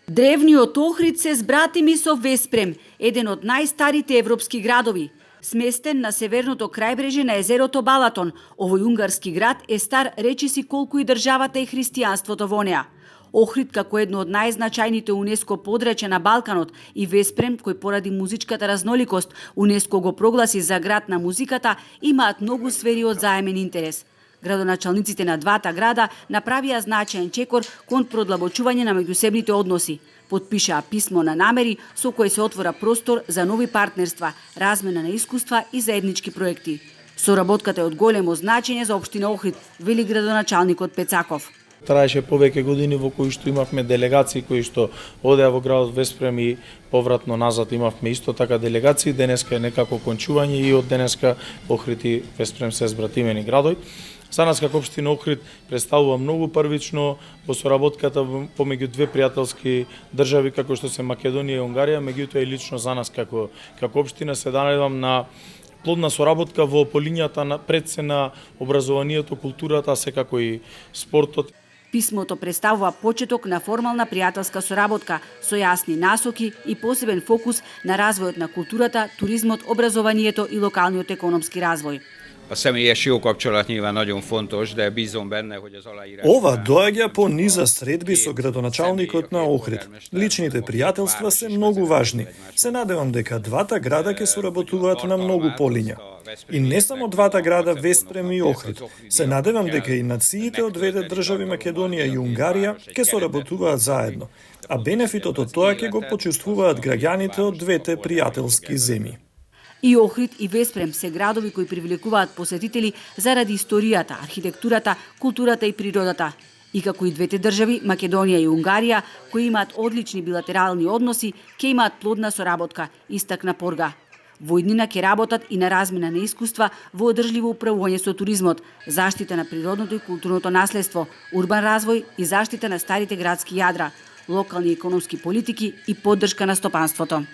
Древниот Охрид се збратими со Веспрем, еден од најстарите европски градови. Сместен на северното крајбрежје на езерото Балатон, овој унгарски град е стар речиси колку и државата и христијанството во неа. Охрид како едно од најзначајните УНЕСКО подречја на Балканот и Веспрем, кој поради музичката разноликост УНЕСКО го прогласи за град на музиката, имаат многу сфери од заемен интерес. Градоначалниците на двата града направија значаен чекор кон продлабочување на меѓусебните односи. Потпишаа писмо на намери со кој се отвора простор за нови партнерства, размена на искуства и заеднички проекти. Соработката е од големо значење за општина Охрид, вели градоначалникот Пецаков. Траеше повеќе години во кои што имавме делегации кои што одеа во градот Веспрем и повратно назад имавме исто така делегации. Денеска е некако кончување и од денеска Охрид и Веспрем се збратимени градови. За нас како општина Охрид представува многу првично во соработката помеѓу две пријателски држави како што се Македонија и Унгарија, меѓутоа и лично за нас како општина се надевам на плодна соработка во полињата на пред се на образованието, културата, секако и спортот. Писмото представува почеток на формална пријателска соработка со јасни насоки и посебен фокус на развојот на културата, туризмот, образованието и локалниот економски развој. Ова доаѓа по низа средби со градоначалникот на Охрид. Личните пријателства се многу важни. Се надевам дека двата града ќе соработуваат на многу полиња. И не само двата града Веспрем и Охрид. Се надевам дека и нациите од двете држави Македонија и Унгарија ќе соработуваат заедно, а бенефитот од тоа ќе го почувствуваат граѓаните од двете пријателски земји. И Охрид и Веспрем се градови кои привлекуваат посетители заради историјата, архитектурата, културата и природата. И како и двете држави, Македонија и Унгарија, кои имаат одлични билатерални односи, ќе имаат плодна соработка, истакна Порга. Во иднина ќе работат и на размена на искуства во одржливо управување со туризмот, заштита на природното и културното наследство, урбан развој и заштита на старите градски јадра, локални економски политики и поддршка на стопанството.